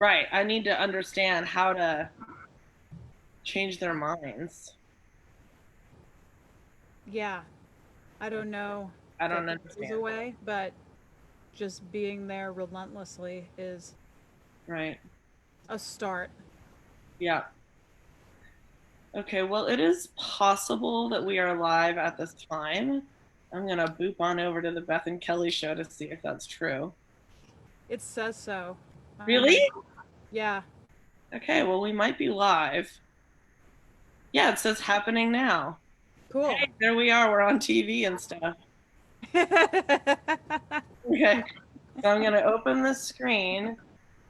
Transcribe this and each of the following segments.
Right. I need to understand how to change their minds. Yeah, I don't know I that don't there is a understand. way, but just being there relentlessly is Right. a start. Yeah. Okay, well, it is possible that we are live at this time. I'm gonna boop on over to the Beth and Kelly show to see if that's true. It says so. Really? Yeah. Okay, well, we might be live. Yeah, it says happening now. Cool. Hey, there we are. We're on TV and stuff. Okay, so I'm gonna open the screen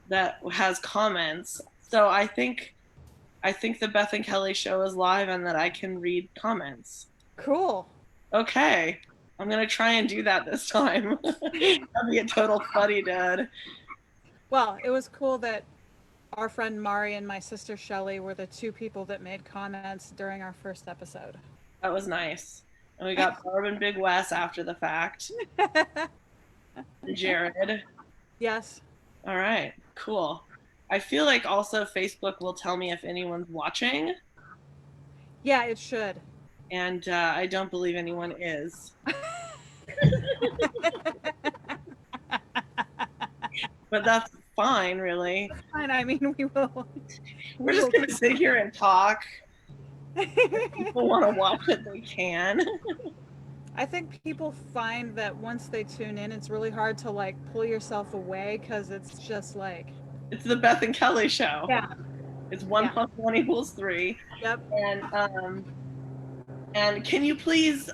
that has comments. So I think the Beth and Kelly show is live and that I can read comments. Cool. Okay. I'm gonna try and do that this time. That'd be a total fuddy dud. Well, it was cool that our friend Mari and my sister Shelly were the two people that made comments during our first episode. That was nice. And we got Barb and Big Wes after the fact. And Jared. Yes. All right, cool. I feel like also Facebook will tell me if anyone's watching, Yeah, it should. and I don't believe anyone is. But that's fine, really. That's fine. I mean, we will. We're We just will. gonna sit here and talk. If people want to watch it, they can. I think people find that once they tune in, it's really hard to like pull yourself away because it's just like, It's the Beth and Kelly show. yeah, It's one yeah, plus one equals three. yep, And can you please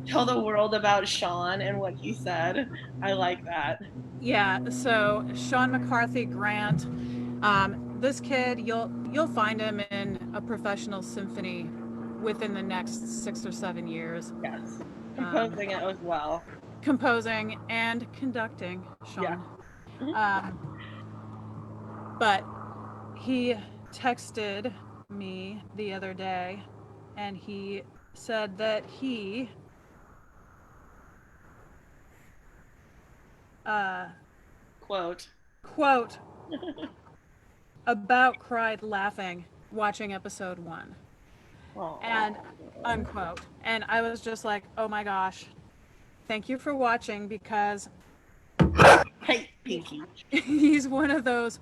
tell the world about Sean and what he said? I like that. yeah. So Sean McCarthy Grant, this kid, you'll find him in a professional symphony within the next 6 or 7 years. Yes, Um, composing it as well. Composing and conducting, Yeah. Sean. Mhm. Um, but he texted me the other day and he said that he uh, Quote. quote about cried laughing watching episode 1 and Oh. unquote, and I was just like, oh my gosh, thank you for watching, because Hey, he, Pinky. he's one of those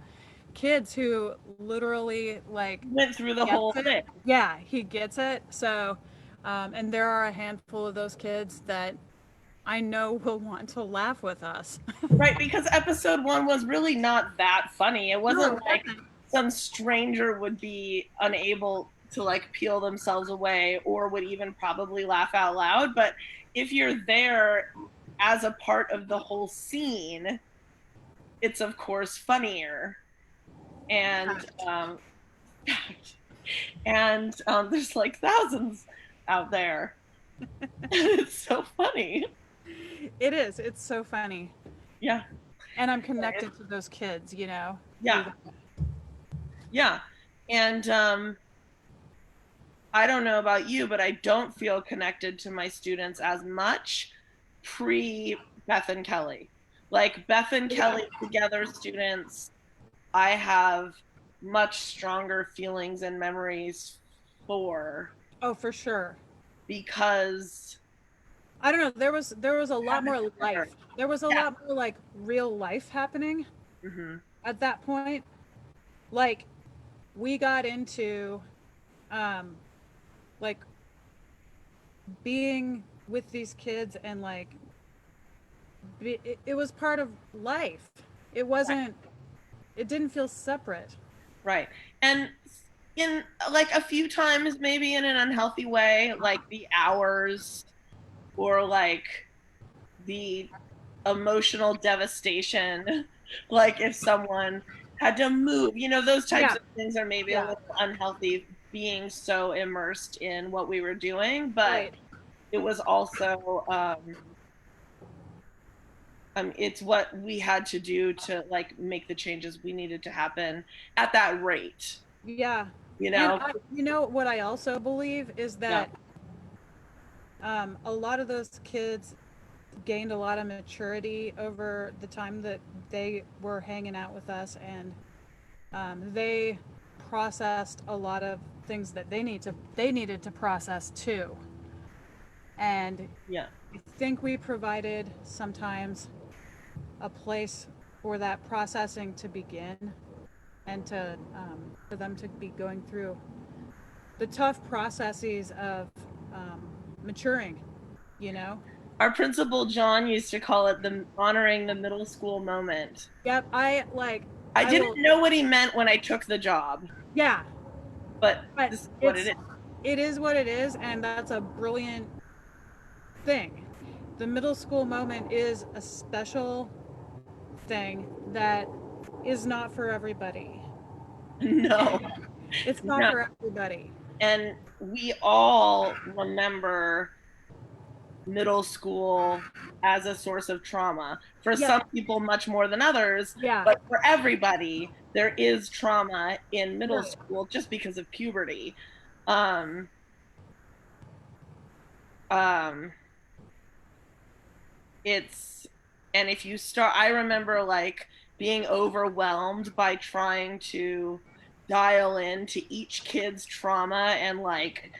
kids who literally like Went through the gets whole it. thing. Yeah, he gets it. So and there are a handful of those kids that I know will want to laugh with us. Right, because episode one was really not that funny. It No, wasn't it like wasn't. some stranger would be unable to like peel themselves away or would even probably laugh out loud. But if you're there as a part of the whole scene, it's of course funnier. And there's like thousands out there. It's so funny. It is. It's so funny. Yeah. And I'm connected to those kids, through Yeah. Yeah. And I don't know about you, but I don't feel connected to my students as much pre Beth and Kelly. Like Beth and yeah. Kelly together students, I have much stronger feelings and memories for Oh, for sure. because I don't know. There was a lot happened more together. life. There was a Yeah. lot more like real life happening Mm-hmm. at that point. Like we got into um like being with these kids and like it was part of life. It Right. wasn't, it didn't feel separate. Right. And in like a few times, maybe in an unhealthy way, like the hours or like the emotional devastation, like if someone had to move, those types Yeah, of things are maybe a yeah, little unhealthy being so immersed in what we were doing, but right. it was also it's what we had to do to like make the changes we needed to happen at that rate, Yeah. you And know you know what I also believe is yeah. that a lot of those kids gained a lot of maturity over the time that they were hanging out with us, and They processed a lot of things that they needed to process too. And Yeah. I think we provided sometimes a place for that processing to begin and to for them to be going through the tough processes of um, maturing, you know? Our principal John used to call it the honoring the middle school moment. Yep, I I didn't will, know what he meant when I took the job, yeah, but but this is what it is. it is what it is, and that's a brilliant thing. The middle school moment is a special thing that is not for everybody. No, It's not no. for everybody. And we all remember middle school as a source of trauma. For Yep. some people, much more than others, Yeah. but for everybody, there is trauma in middle Right. school just because of puberty. Um, um, it's, and if you start, I remember like being overwhelmed by trying to dial into each kid's trauma and like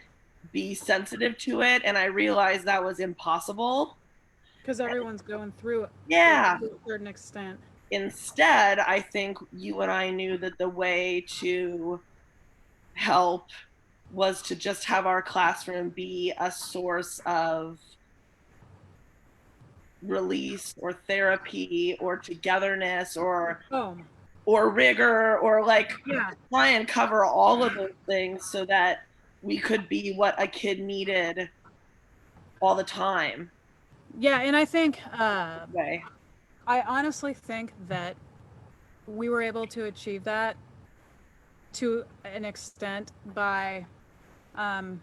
be sensitive to it. And I realized that was impossible. Because everyone's going through it Yeah. to a certain extent. Instead, I think you and I knew that the way to help was to just have our classroom be a source of release or therapy or togetherness Oh, or rigor or like yeah. try and cover all of those things so that we could be what a kid needed all the time. Yeah, and I think, Way. I honestly think that we were able to achieve that to an extent um,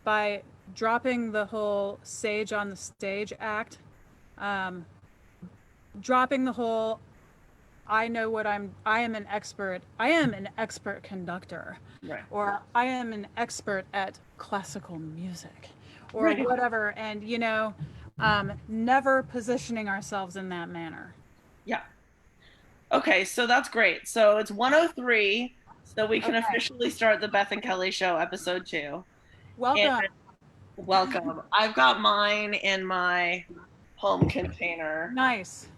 by dropping the whole sage on the stage act, um, dropping the whole I am an expert conductor, Right. or I am an expert at classical music, or Right. whatever, and never positioning ourselves in that manner. Yeah. Okay, so that's great. So it's 103, so we can Okay, officially start the Beth and Kelly Show, episode 2. And welcome. welcome. I've got mine in my home container Nice,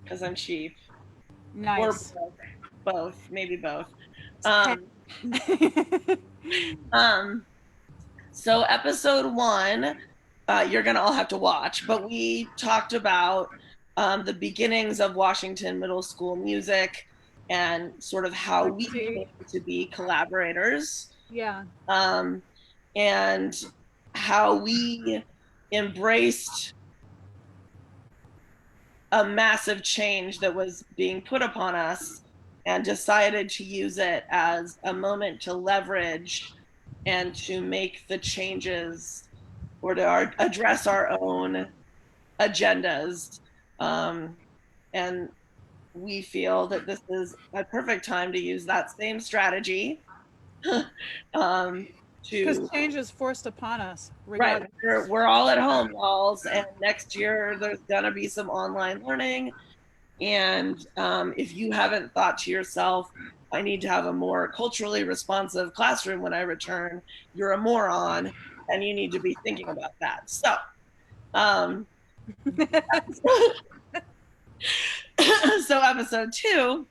because I'm cheap, or nice. both, maybe both. Hey. Um, um, so episode 1, you're gonna all have to watch, but we talked about the beginnings of Washington Middle School music and sort of how Let's we see. came to be collaborators, Yeah. um, and how we embraced a massive change that was being put upon us and decided to use it as a moment to leverage and to make the changes or to address our own agendas. Um, and we feel that this is a perfect time to use that same strategy um, Because to change is forced upon us, right. regardless. We're all at home, y'all, and next year there's gonna be some online learning. And if you haven't thought to yourself, I need to have a more culturally responsive classroom when I return, you're a moron and you need to be thinking about that. So, um, so episode 2,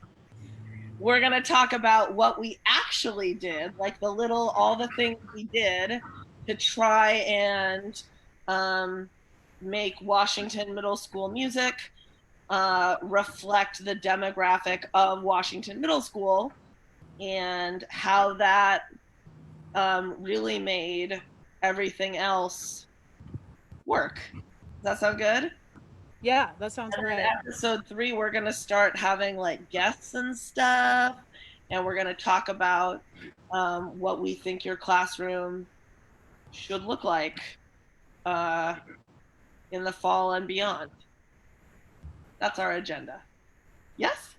we're going to talk about what we actually did, like all the things we did to try and um, make Washington Middle School music reflect the demographic of Washington Middle School and how that really made everything else work. Does that sound good? Yeah, that sounds And then great. episode 3, we're going to start having like guests and stuff. And we're going to talk about what we think your classroom should look like uh, in the fall and beyond. That's our agenda. Yes?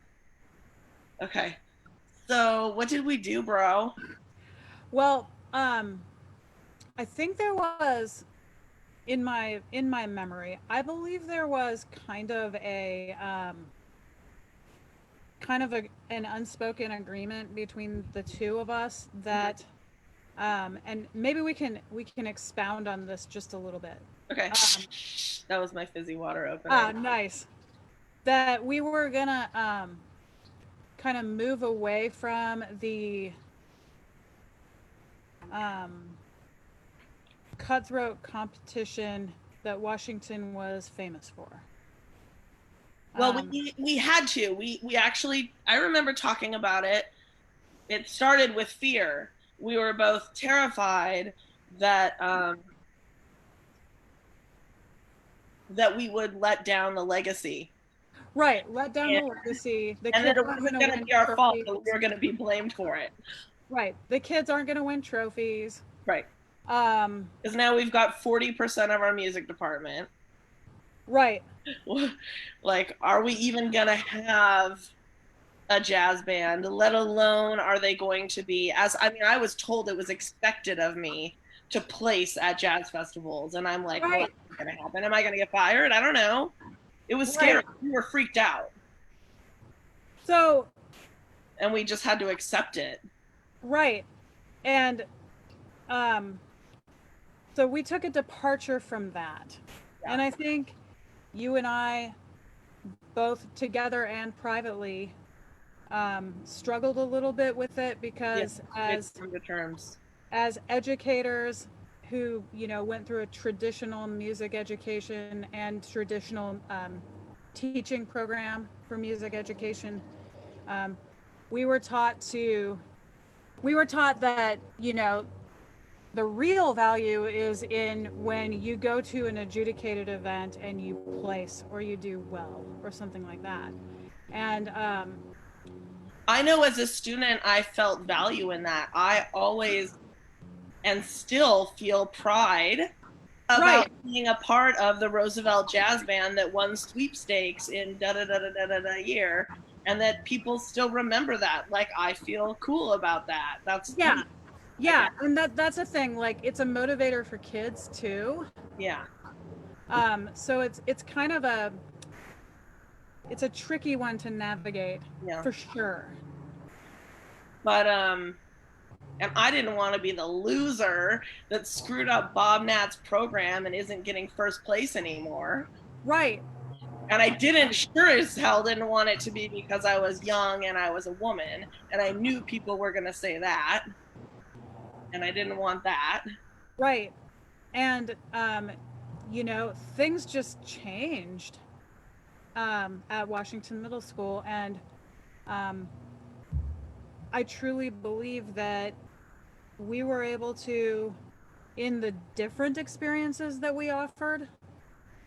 Okay. So, what did we do, bro? Well, I think there was in my memory, I believe there was kind of kind of an unspoken agreement between the two of us that, and maybe we can expound on this just a little bit. Okay. Um, That was my fizzy water opening. Nice. That we were gonna kind of move away from the um, cutthroat competition that Washington was famous for. Well, Um, we had to. We actually, I remember talking about it. It started with fear. We were both terrified that that we would let down the legacy, right, let down and, the legacy. The and that kids it aren't wasn't going to going to win be our fault, trophies. that we were going to be blamed for it. Right, the kids aren't going to win trophies. Right. Um, Because now we've got 40% of our music department. right, Like, are we even going to have a jazz band, let alone are they going to be, as I mean, I was told it was expected of me to place at jazz festivals. And I'm like, well, right, that's not going to happen. Am I going to get fired? I don't know. It was scary. right. We were freaked out. So, And we just had to accept it. right, and um, so we took a departure from that, Yeah. and I think you and I, both together and privately, struggled a little bit with it Yeah. because We had to come to terms. as educators who went through a traditional music education and traditional teaching program for music education, um, we were taught to we were taught that the real value is in when you go to an adjudicated event and you place or you do well or something like that. And I know as a student, I felt value in that. I always and still feel pride about right, being a part of the Roosevelt Jazz Band that won sweepstakes in da da da da da da, da year, and that people still remember that. Like, I feel cool about that. That's yeah, neat, I yeah, guess. and that's a thing. Like it's a motivator for kids too. Yeah, So it's kind of a tricky one to navigate yeah. for sure. But and I didn't want to be the loser that screwed up Bob Nat's program and isn't getting first place anymore. Right, And I didn't, sure as hell, didn't want it to be because I was young and I was a woman. And I knew people were going to say that. And I didn't want that. right, and things just changed at Washington Middle School, and um, I truly believe that we were able to, in the different experiences that we offered,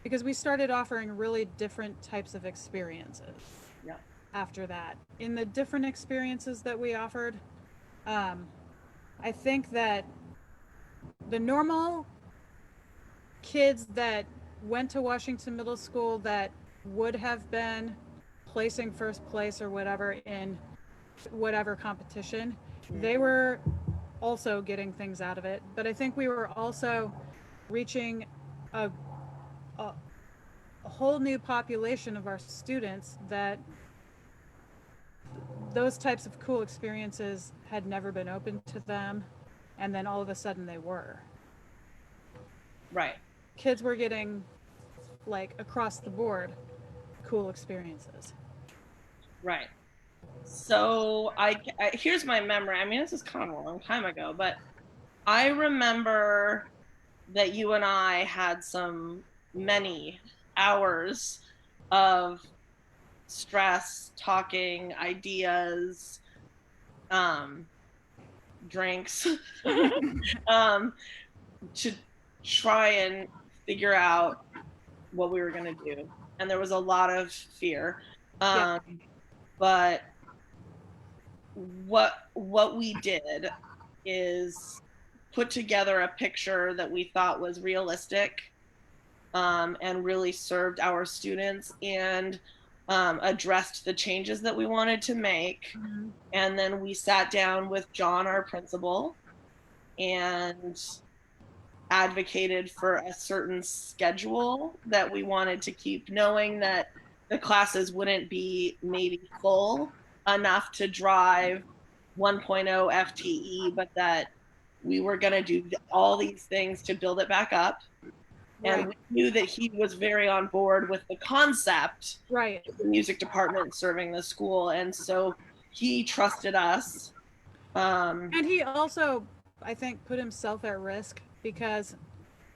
because we started offering really different types of experiences Yeah. after that. In the different experiences that we offered, um, I think that the normal kids that went to Washington Middle School that would have been placing first place or whatever in whatever competition, they were also getting things out of it. But I think we were also reaching a, a, a whole new population of our students that those types of cool experiences had never been open to them, and then all of a sudden they were. Right. Kids were getting, like, across the board cool experiences. Right. So here's my memory. I mean, this is kind of a long time ago, but I remember that you and I had some many hours of stress, talking, ideas, um, drinks, um, to try and figure out what we were going to do. And there was a lot of fear. Yep. But what we did is put together a picture that we thought was realistic, and really served our students, and addressed the changes that we wanted to make. Mm-hmm. And then we sat down with John, our principal, and advocated for a certain schedule that we wanted to keep, knowing that the classes wouldn't be maybe full, enough to drive 1.0 FTE, but that we were going to do all these things to build it back up. And Right. we knew that he was very on board with the concept Right. of the music department serving the school. And so he trusted us. And he also, I think, put himself at risk because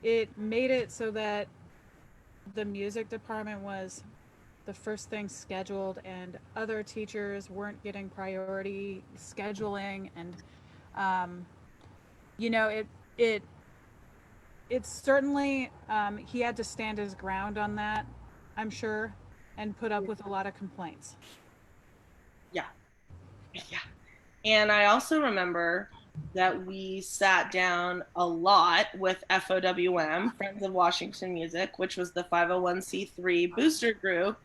it made it so that the music department was the first thing scheduled and other teachers weren't getting priority scheduling, and um, you know it it's certainly he had to stand his ground on that, I'm sure, and put up with a lot of complaints. Yeah. Yeah. And I also remember that we sat down a lot with FOWM, Friends of Washington Music, which was the 501c3 booster group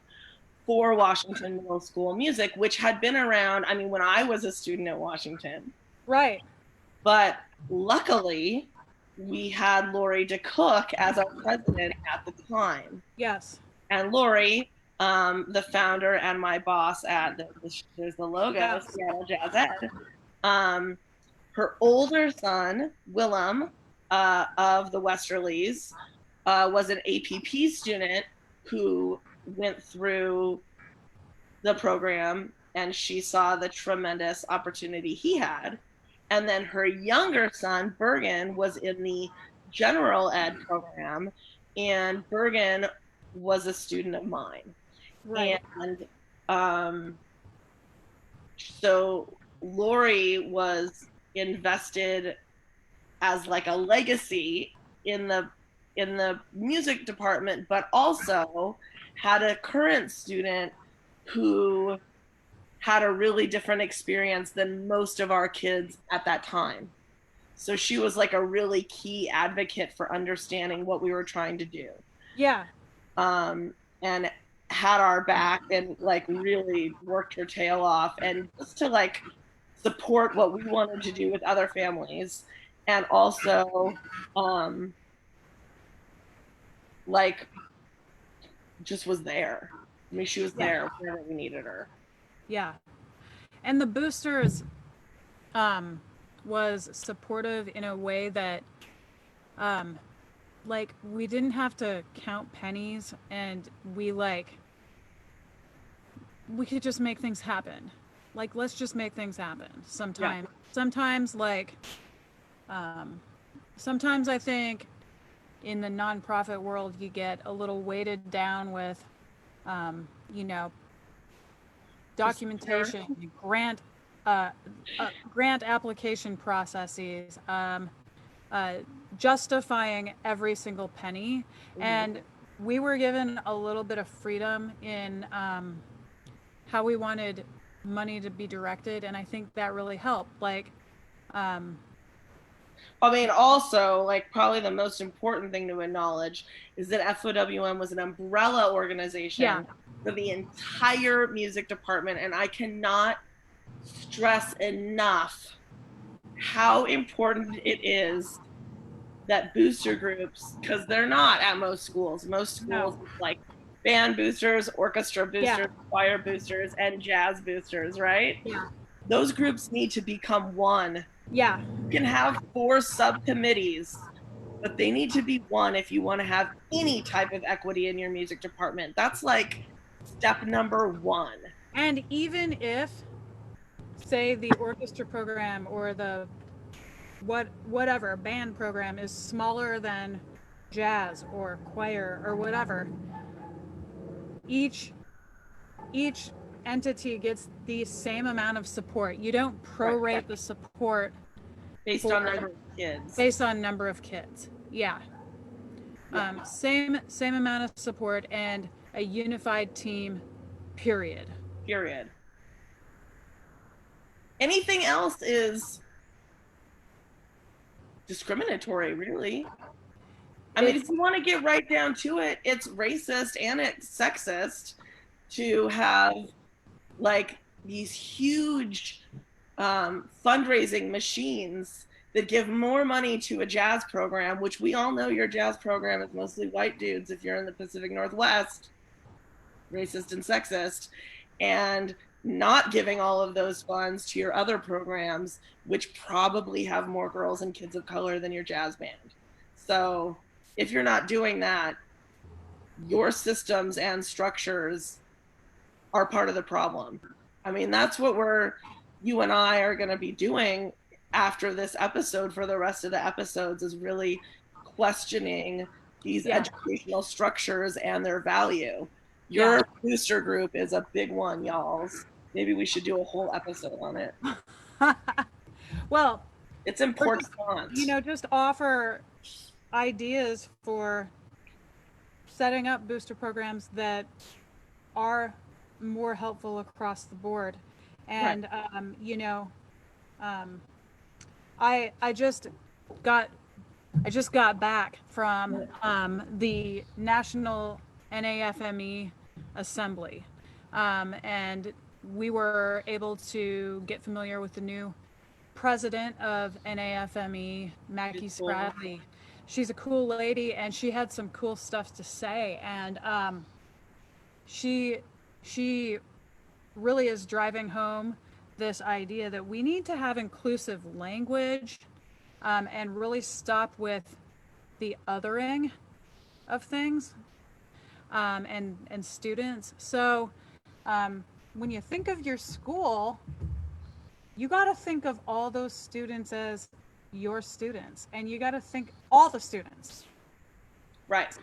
for Washington Middle School Music, which had been around, I mean, when I was a student at Washington. Right. But luckily, we had Lori DeCook as our president at the time. Yes. And Lori, the founder and my boss at there's the logo, Yes. Seattle Jazz Ed. Her older son, Willem, of the Westerlies, was an APP student who went through the program, and she saw the tremendous opportunity he had. And then her younger son, Bergen, was in the general ed program, and Bergen was a student of mine. Right. And so Lori was invested as like a legacy in the music department, but also had a current student who had a really different experience than most of our kids at that time. So she was like a really key advocate for understanding what we were trying to do. Yeah. And had our back and like really worked her tail off, and just to like support what we wanted to do with other families, and also like just was there. I mean, she was Yeah. there whenever we needed her. Yeah. And the boosters was supportive in a way that um, like we didn't have to count pennies, and we could just make things happen. Like, let's just make things happen. Yeah. Sometimes um, sometimes I think in the nonprofit world you get a little weighted down with you know, documentation, uh, grant application processes, uh, justifying every single penny. And we were given a little bit of freedom in how we wanted money to be directed, and I think that really helped. Like, um, I mean, also, like, probably the most important thing to acknowledge is that FOWM was an umbrella yeah, organization for the entire music department. And I cannot stress enough how important it is that booster groups, because they're not at most schools. Most schools, no, like band boosters, orchestra yeah, boosters, choir boosters, and jazz boosters, right? yeah, Those groups need to become one. yeah, You can have 4 subcommittees, but they need to be one if you want to have any type of equity in your music department. That's like step number 1. and even if, say, the orchestra program or the whatever band program is smaller than jazz or choir or whatever, each each entity gets the same amount of support. You don't Right. prorate the support Based on for number of kids. based on number of kids. Yeah. Yeah. Same amount of support and a unified team. Period. Period. Anything else is discriminatory, really. I mean, if It's you want to get right down to it, it's racist and it's sexist to have like these huge fundraising machines that give more money to a jazz program, which we all know your jazz program is mostly white dudes if you're in the Pacific Northwest, racist and sexist, and not giving all of those funds to your other programs, which probably have more girls and kids of color than your jazz band. So if you're not doing that, your systems and structures are part of the problem. I mean, that's what you and I are going to be doing after this episode for the rest of the episodes, is really questioning these Yeah. educational structures and their value. Yeah. Your booster group is a big one, y'all. Maybe we should do a whole episode on it. Well, It's or important. just, just offer ideas for setting up booster programs that are more helpful across the board. Right. And um, I got just got back from the National NAFME Assembly, and we were able to get familiar with the new president of NAFME, Mackie Cool. Spradley. She's a cool lady, and she had some cool stuff to say. And she she really is driving home this idea that we need to have inclusive language, and really stop with the othering of things, and students. So when you think of your school, you got to think of all those students as your students, and you got to think all the students. Right.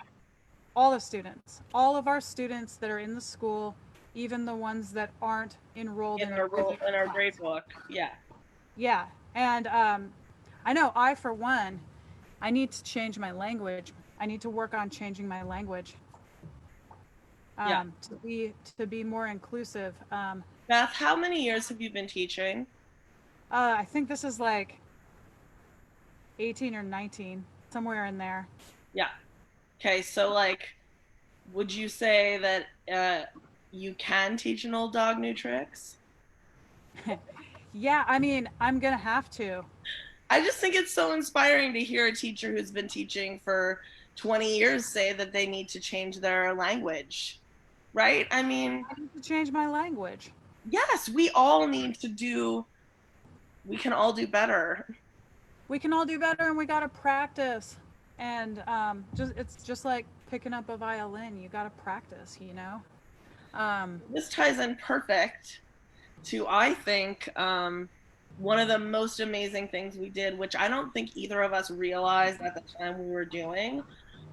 All the students, all of our students that are in the school, even the ones that aren't enrolled in our grade book. Yeah. Yeah. And I know I, for one, I need to change my language. I need to work on changing my language, Yeah. to be more inclusive. Beth, how many years have you been teaching? I think this is like 18 or 19, somewhere in there. Yeah. Okay, so like, would you say that you can teach an old dog new tricks? Yeah, I mean, I'm gonna have to. I just think it's so inspiring to hear a teacher who's been teaching for 20 years say that they need to change their language, right? I mean, I need to change my language. yes, we all need to we can all do better. We can all do better, and we gotta practice. And it's just like picking up a violin. You gotta practice, you know. This ties in perfect to, I think, one of the most amazing things we did, which I don't think either of us realized at the time we were doing,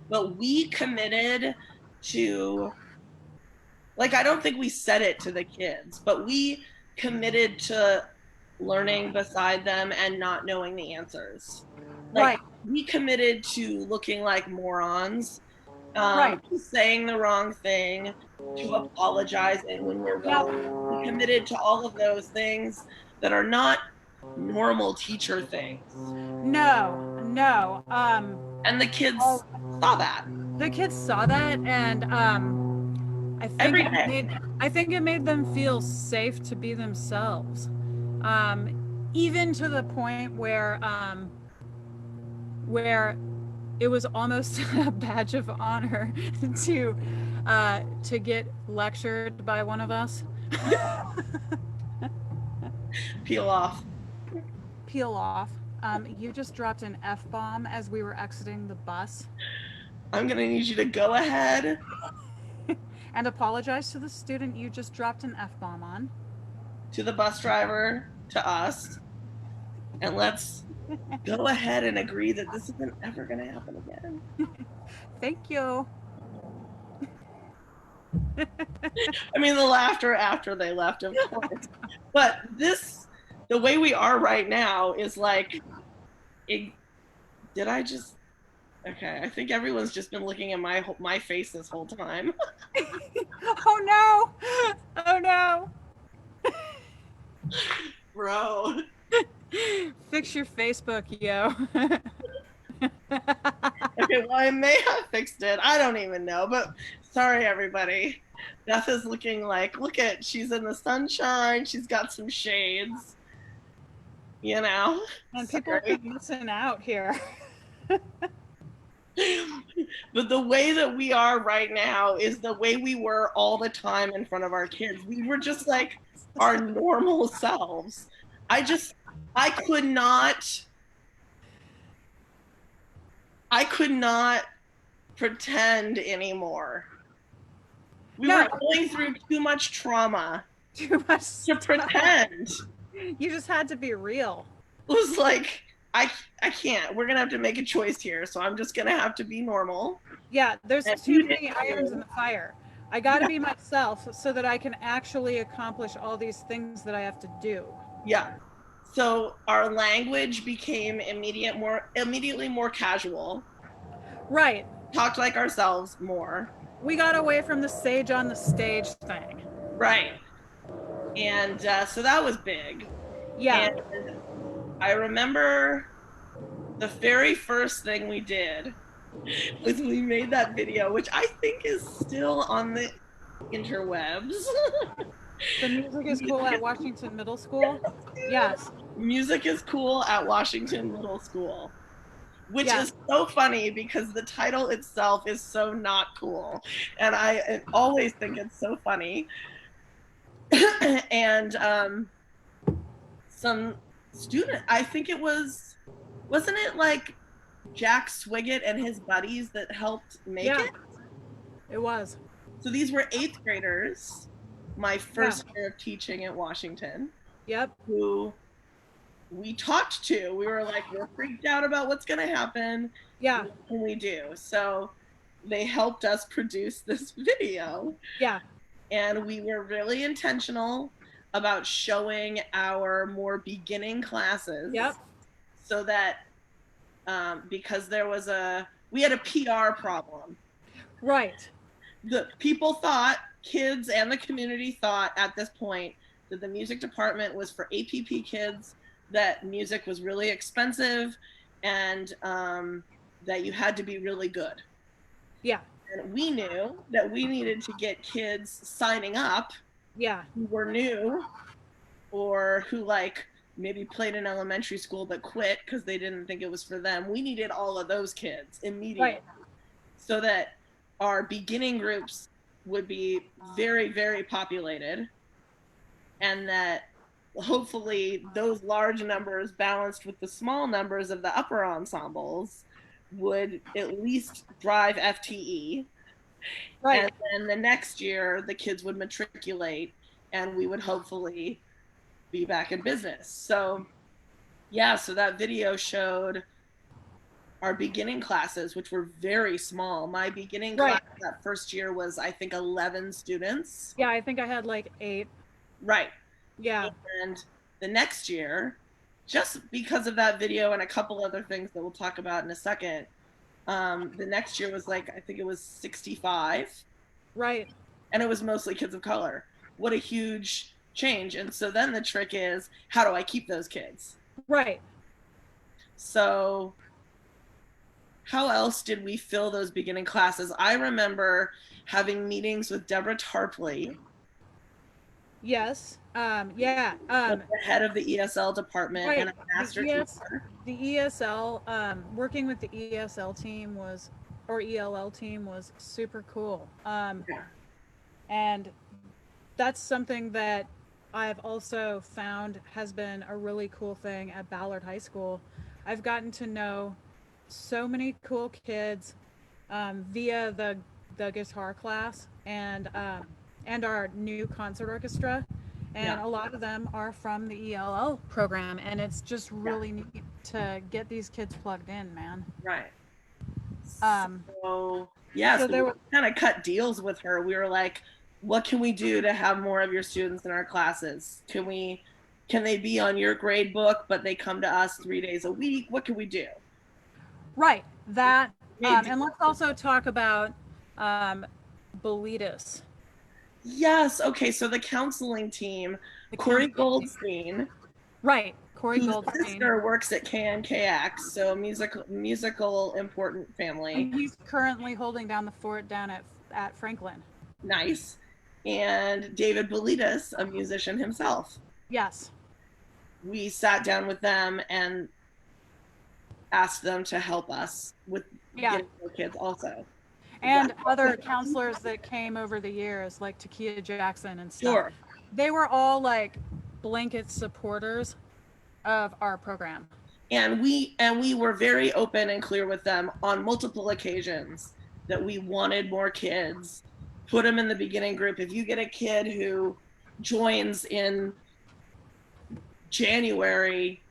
but we committed to, like, I don't think we said it to the kids, but we committed to learning beside them and not knowing the answers. Like, Right. we committed to looking like morons, Right. saying the wrong thing, to apologizing when we're Yep. wrong. We committed to all of those things that are not normal teacher things. No, no. And the kids saw that. The kids saw that, and I think it made them feel safe to be themselves. Even to the point where it was almost a badge of honor to get lectured by one of us. Peel off. Peel off. You just dropped an F-bomb as we were exiting the bus. I'm gonna need you to go ahead and apologize to the student you just dropped an F-bomb on. To the bus driver, to us, and let's go ahead and agree that this isn't ever gonna happen again. Thank you. I mean, the laughter after they left, of course. But the way we are right now is like, did I just? Okay, I think everyone's just been looking at my face this whole time. Oh no! Oh no! Bro. Fix your Facebook, yo. Okay, well, I may have fixed it. I don't even know, but sorry, everybody. Beth is looking like, she's in the sunshine. She's got some shades. You know? And people are missing out here. But the way that we are right now is the way we were all the time in front of our kids. We were just like our normal selves. I just, I could not, I could not pretend anymore. We were No, going through too much trauma too much to stuff. pretend. You just had to be real. It was like, I can't. We're gonna have to make a choice here. So I'm just gonna have to be normal. Yeah, there's And too you did many irons in too. the fire. I got to Yeah. be myself so that I can actually accomplish all these things that I have to do. Yeah. So our language became immediately more casual. Right. Talked like ourselves more. We got away from the sage on the stage thing. Right. And so that was big. Yeah. And I remember the very first thing we did was we made that video, which I think is still on the interwebs. The music is cool at Washington Middle School. Yes. Music is cool at Washington Middle School, which Yeah. is so funny because the title itself is so not cool. And I always think it's so funny. And some student, I think it was, wasn't it like Jack Swigert and his buddies that helped make Yeah. it? It was. So these were eighth graders, my Yeah. first year of teaching at Washington, Yep. who we talked to. We were like, we're freaked out about what's going to happen. Yeah. What can we do? So they helped us produce this video. Yeah. And we were really intentional about showing our more beginning classes Yep. so that because we had a PR problem. Right. The people thought, kids and the community thought at this point that the music department was for APP kids, that music was really expensive, and that you had to be really good. Yeah. And we knew that we needed to get kids signing up Yeah. who were new or who like maybe played in elementary school but quit because they didn't think it was for them. We needed all of those kids immediately. Right. So that our beginning groups would be very, very populated, and that hopefully those large numbers balanced with the small numbers of the upper ensembles would at least drive FTE. Right. And then the next year, the kids would matriculate and we would hopefully be back in business. So, yeah, so that video showed our beginning classes, which were very small. My beginning Right. class that first year was, I think, 11 students. Yeah. I think I had like 8. Right. Yeah. And the next year, just because of that video and a couple other things that we'll talk about in a second, the next year was like, I think it was 65. Right. And it was mostly kids of color. What a huge change. And so then the trick is, how do I keep those kids? Right. So how else did we fill those beginning classes? I remember having meetings with Deborah Tarpley, Yes. Yeah. the head of the ESL department, Right. and a master teacher. The ESL, working with the ESL team was, or ELL team was super cool. Yeah. And that's something that I've also found has been a really cool thing at Ballard High School. I've gotten to know so many cool kids via the guitar class and our new concert orchestra. And Yeah. a lot of them are from the ELL program, and it's just really neat to get these kids plugged in, man. Right. Um, So yeah, so so we there was, kind of cut deals with her. We were like, what can we do to have more of your students in our classes? Can they be on your grade book, but they come to us 3 days a week? What can we do? right, that, Maybe. and let's also talk about Belitas. Yes. Okay. So the counseling team, The Corey counseling team. Goldstein, Right, Corey whose Goldstein. sister works at KNKX, so musical important family. And he's currently holding down the fort down at Franklin. Nice. And David Belitas, a musician himself. Yes. We sat down with them and asked them to help us with Yeah. getting more kids also. And other counselors that came over the years, like Takia Jackson and stuff. Sure. they were all like blanket supporters of our program. And we were very open and clear with them on multiple occasions that we wanted more kids. Put them in the beginning group. If you get a kid who joins in January,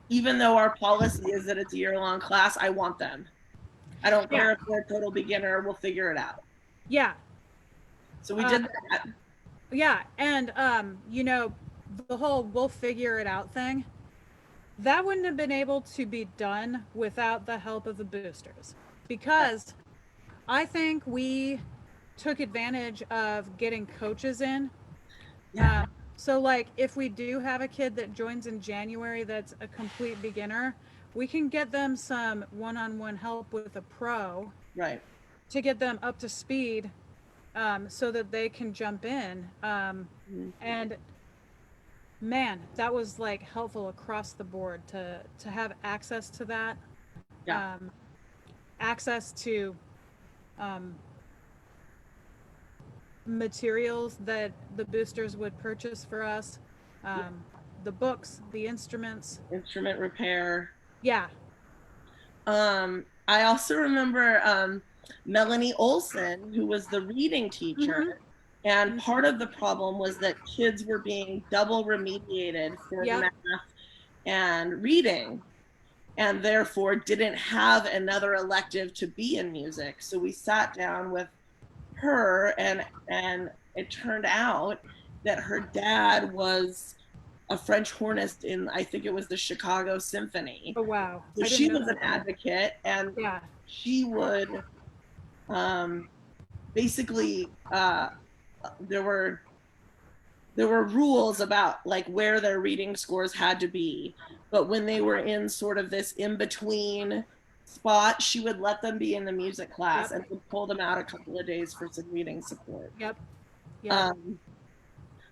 even though our policy is that it's a year-long class, I want them. I don't Yeah, care if they're a total beginner, we'll figure it out. yeah, So we uh, did that. yeah, and you know, the whole "we'll figure it out" thing, that wouldn't have been able to be done without the help of the boosters, because I think we took advantage of getting coaches in. Yeah, Um, so, like, if we do have a kid that joins in January that's a complete beginner, we can get them some one on one help with a pro right. to get them up to speed, so that they can jump in. Mhm. And man, that was like helpful across the board to have access to that, Yeah, um, access to um, materials that the boosters would purchase for us, yeah. um, the books, the instruments. Instrument repair. Yeah. I also remember Melanie Olson, who was the reading teacher. Mm-hmm. And Mm-hmm. part of the problem was that kids were being double remediated for Yep. math and reading, and therefore didn't have another elective to be in music. So we sat down with her, and it turned out that her dad was a French hornist in, I think it was the Chicago Symphony. Oh wow, So I didn't she know was an that. advocate, and Yeah. she would um, basically there were rules about like where their reading scores had to be, but when they were in sort of this in between spot, she would let them be in the music class Yep. and would pull them out a couple of days for some reading support. Yep. Yep. um,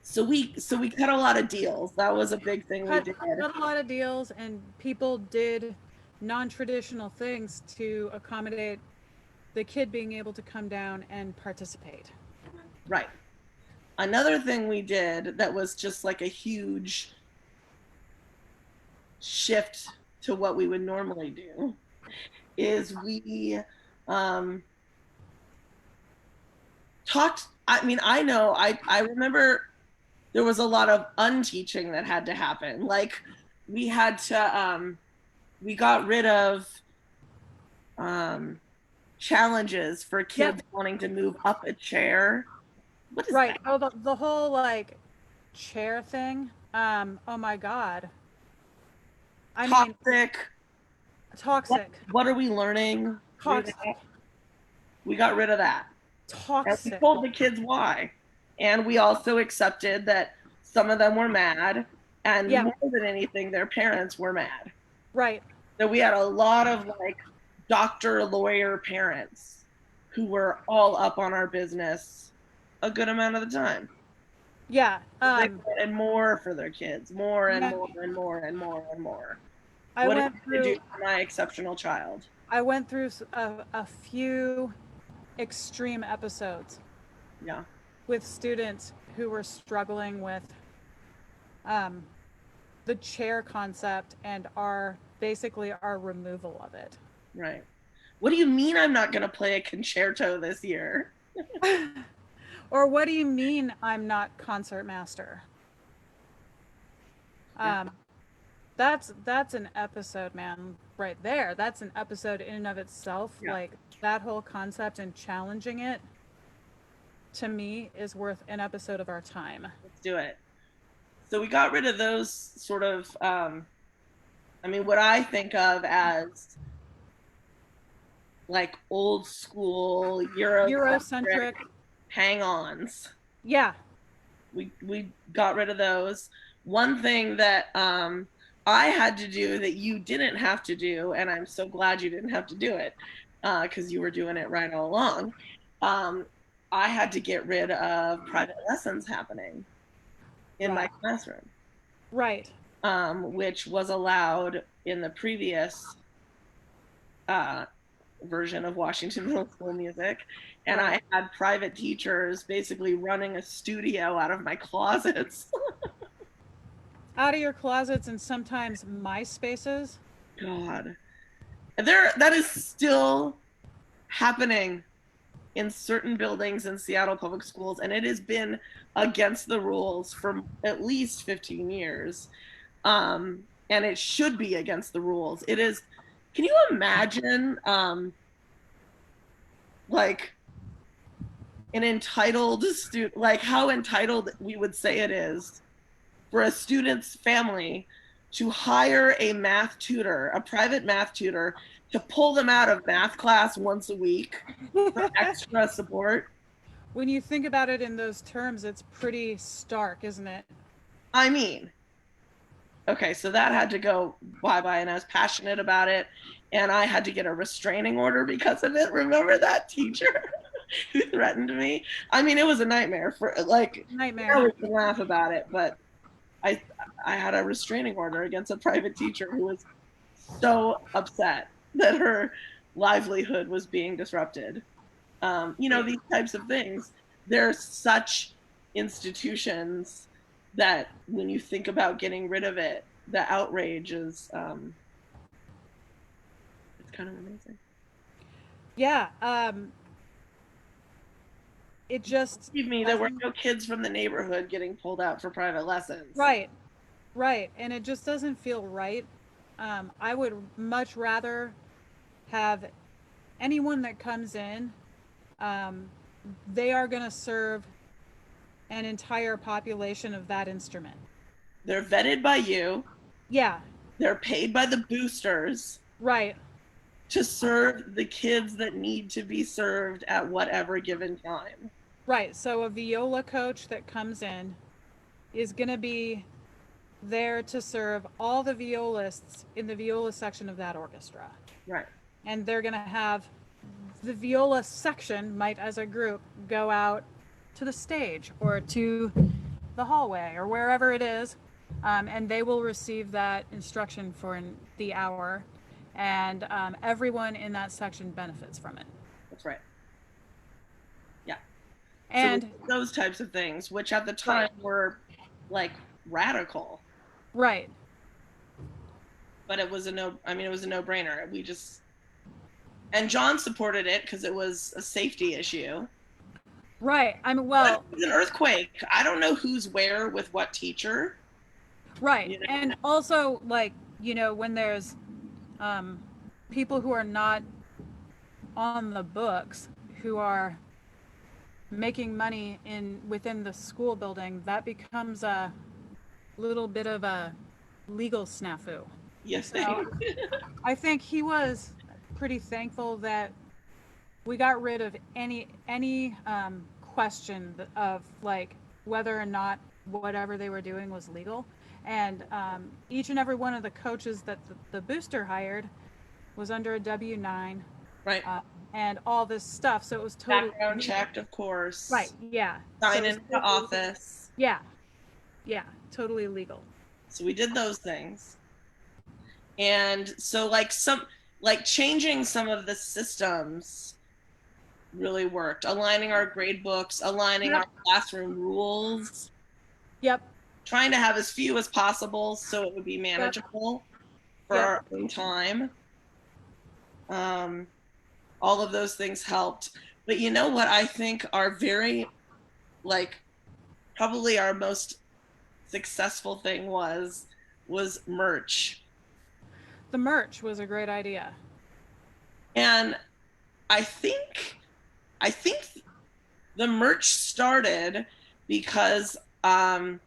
so we cut a lot of deals. That was a big thing we cut did. cut a lot of deals, and people did non-traditional things to accommodate the kid being able to come down and participate. Right. Another thing we did that was just like a huge shift to what we would normally do is we um, talked. I mean, I remember there was a lot of unteaching that had to happen. Like we had to we got rid of um, challenges for Yep. kids wanting to move up a chair. What is Right. that? Oh, the whole like chair thing. Oh my god. I mean, Toxic. What toxic. what are we learning through Toxic. that? We got rid of that. And we Toxic. told the kids why. And we also accepted that some of them were mad, and Yeah. more than anything, their parents were mad. Right. So we had a lot of like doctor, lawyer parents who were all up on our business a good amount of the time. Yeah. They wanted more for their kids, more and Yeah. more and more and more and more. I What did went you do through for my exceptional child? I went through a few extreme episodes Yeah, with students who were struggling with um, the chair concept and our basically our removal of it. right. What do you mean I'm not going to play a concerto this year? Or what do you mean I'm not concert master? Yeah, Um, that's an episode, man, right there. That's an episode in and of itself. yeah, Like that whole concept and challenging it to me is worth an episode of our time. let's do it. So we got rid of those sort of, I mean, what I think of as like old school Eurocentric Eurocentric. hang-ons. Yeah. We got rid of those. One thing that I had to do that you didn't have to do, and I'm so glad you didn't have to do it because you were doing it right all along. Um, I had to get rid of private lessons happening in my Right. classroom, Right. which was allowed in the previous uh, version of Washington Middle School music. And Right. I had private teachers basically running a studio out of my closets. Out of your closets and sometimes my spaces. God. That is still happening in certain buildings in Seattle public schools, and it has been against the rules for at least 15 years. And it should be against the rules. It is. Can you imagine, like an entitled student, like how entitled we would say it is for a student's family to hire a math tutor, a private math tutor, to pull them out of math class once a week for extra support? When you think about it in those terms, it's pretty stark, isn't it? I mean, okay, so that had to go bye bye, and I was passionate about it, and I had to get a restraining order because of it. Remember that teacher who threatened me? I mean, it was a nightmare for like. Nightmare. Now we can laugh about it, but I I had a restraining order against a private teacher who was so upset that her livelihood was being disrupted. These types of things. They're such institutions that when you think about getting rid of it, the outrage is it's kind of amazing. Yeah. It just Believe me, there were doesn't. no kids from the neighborhood getting pulled out for private lessons. Right. Right. And it just doesn't feel right. I would much rather have anyone that comes in, um, they are going to serve an entire population of that instrument. They're vetted by you. Yeah. They're paid by the boosters Right. to serve the kids that need to be served at whatever given time. Right. So a viola coach that comes in is going to be there to serve all the violists in the viola section of that orchestra. Right. And they're going to have the viola section might as a group go out to the stage or to the hallway or wherever it is, and they will receive that instruction for the hour, and everyone in that section benefits from it. That's right. Yeah. So And those types of things, which at the time right, were like radical, right, but it was a no. I mean, it was a no-brainer. And John supported it because it was a safety issue. right. I mean, But well, it was an earthquake. I don't know who's where with what teacher. right, You know? and also like when there's um, people who are not on the books who are making money in within the school building, that becomes a little bit of a legal snafu. Yes, So I think he was pretty thankful that we got rid of any question of like whether or not whatever they were doing was legal. And each and every one of the coaches that the booster hired was under a W-9, right. and all this stuff. So it was totally Background checked, of course. right. Yeah. Sign So into totally office. yeah. Yeah. Totally legal. So we did those things. And so like changing some of the systems really worked. Aligning our grade books, aligning Yep. our classroom rules, Yep. trying to have as few as possible so it would be manageable for Yep. our own time. All of those things helped. But you know what I think are very, like, probably our most successful thing was merch. The merch was a great idea. And I think the merch started because I've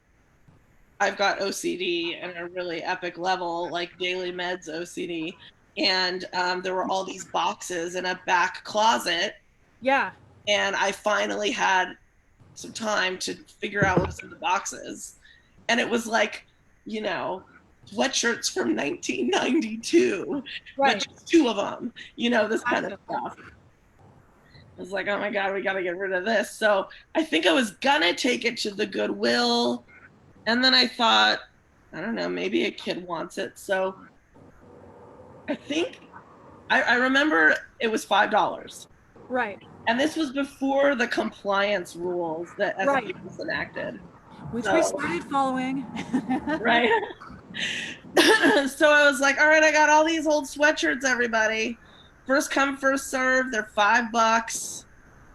got OCD at a really epic level, like daily meds OCD. And there were all these boxes in a back closet. Yeah. And I finally had some time to figure out what was in the boxes. And it was like, sweatshirts from 1992, Right. but just two of them, this kind of stuff. I was like, oh my God, we got to get rid of this. So I think I was going to take it to the Goodwill. And then I thought, I don't know, maybe a kid wants it. So I think I remember it was $5. Right. And this was before the compliance rules that Right. SPs enacted. Which we So, started following. right. So I was like, all right, I got all these old sweatshirts, everybody. First come, first serve. They're $5.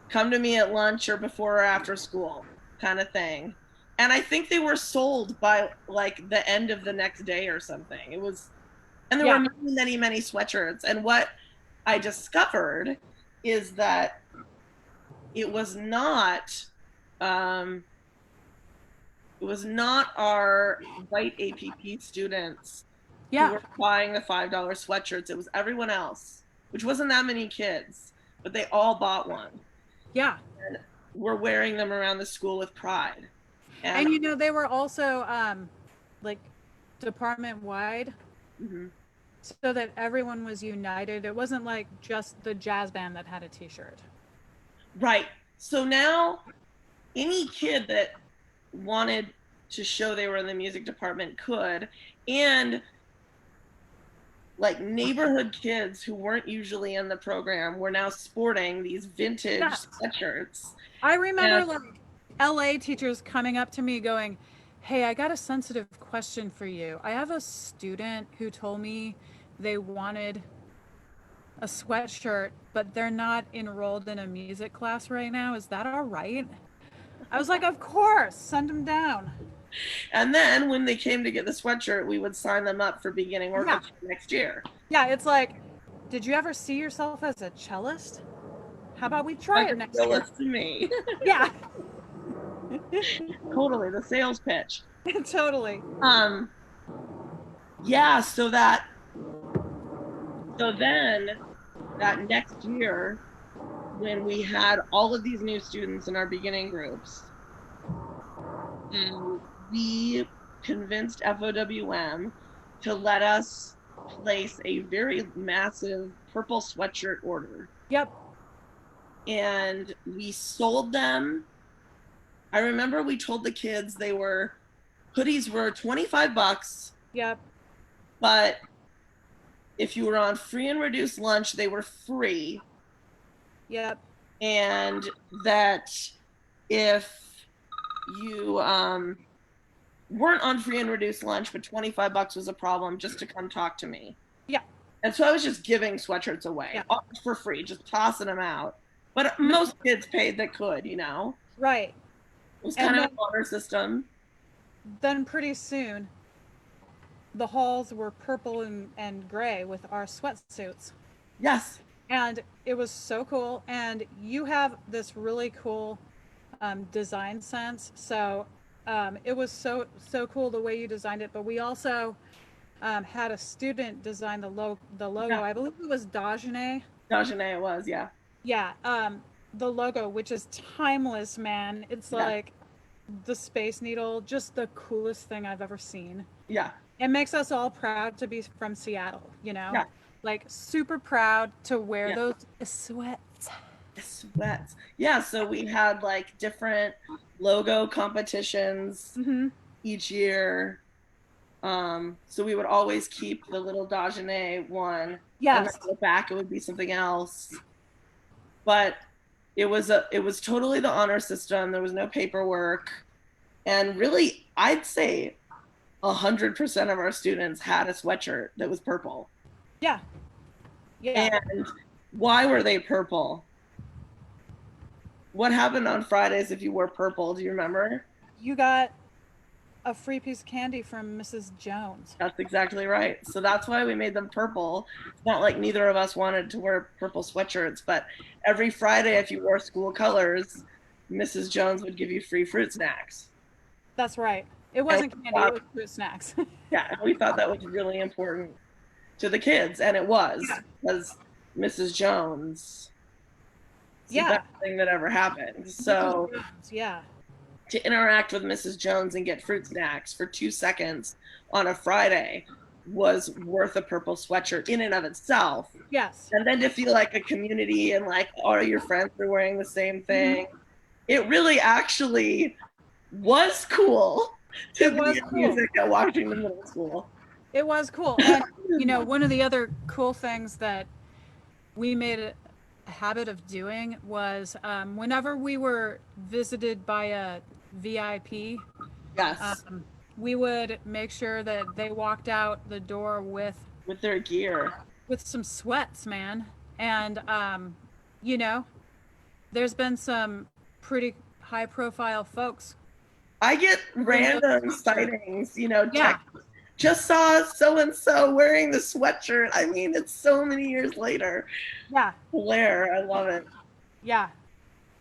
Come to me at lunch or before or after school, kind of thing. And I think they were sold by like the end of the next day or something. It was, and there were Yeah. many, many, many sweatshirts. And what I discovered is that it was not um, it was not our white APP students who Yeah. were buying the $5 sweatshirts. It was everyone else, which wasn't that many kids, but they all bought one Yeah. and were wearing them around the school with pride. And And you know, they were also like department wide mhm, so that everyone was united. It wasn't like just the jazz band that had a t-shirt. right. So now any kid that wanted to show they were in the music department could. And like neighborhood kids who weren't usually in the program were now sporting these vintage Yes. sweatshirts. I And remember like LA teachers coming up to me going, "Hey, I got a sensitive question for you. I have a student who told me they wanted a sweatshirt, but they're not enrolled in a music class right now. Is that all right?" I was like, "Of course, send them down." and then when they came to get the sweatshirt, we would sign them up for beginning Yeah. orchestra next year. Yeah, it's like, did you ever see yourself as a cellist? How about we try Like it a next year? realist to me. Yeah, Totally the sales pitch. totally. Um yeah, so then that next year when we had all of these new students in our beginning groups, we convinced FOWM to let us place a very massive purple sweatshirt order. Yep, And we sold them. I remember we told the kids hoodies were $25, yep, but if you were on free and reduced lunch, they were free. yep. And that if you weren't on free and reduced lunch, but $25 was a problem, just to come talk to me. Yeah, And so I was just giving sweatshirts yeah. away for free, just tossing them out. But most kids paid that could, you know. Right. It was And kind of an honor system. then pretty soon, the halls were purple and gray with our sweatsuits. Yes. And it was so cool. And you have this really cool design sense. So it was so cool the way you designed it. But we also had a student design the logo. Yeah. I believe it was Dajane. Dajane it was, yeah. Yeah, the logo, which is timeless, man. It's Yeah. like the Space Needle, just the coolest thing I've ever seen. Yeah. It makes us all proud to be from Seattle, you know? Yeah. Like super proud to wear Yeah. those sweats. Sweats. Yeah, so we had like different logo competitions Mm-hmm. each year. So we would always keep the little Dajane one. And then Yes. on the back it would be something else. But it was totally the honor system. There was no paperwork. And really, I'd say 100% of our students had a sweatshirt that was purple. Yeah. Yeah. And why were they purple? What happened on Fridays if you wore purple? Do you remember? You got a free piece of candy from Mrs. Jones. That's exactly right. So that's why we made them purple. It's not like neither of us wanted to wear purple sweatshirts, but every Friday, if you wore school colors, Mrs. Jones would give you free fruit snacks. That's right. It wasn't candy, it was fruit snacks. Yeah, we thought that was really important to the kids, and it was, Yeah. because Mrs. Jones, it's Yeah. the best thing that ever happened. So Yeah. to interact with Mrs. Jones and get fruit snacks for 2 seconds on a Friday was worth a purple sweatshirt in and of itself. Yes. And then to feel like a community and like all your friends are wearing the same thing, it really actually was cool to It was be in cool. music at Washington Middle School. It was cool. And, you know, one of the other cool things that we made a habit of doing was whenever we were visited by a VIP, Yes, um, we would make sure that they walked out the door with their gear. with some sweats, man. And you know, there's been some pretty high profile folks I get in those random t-shirts. sightings, Yeah, text, just saw so and so wearing the sweatshirt. I mean, it's so many years later. yeah, Blair, I love it. yeah.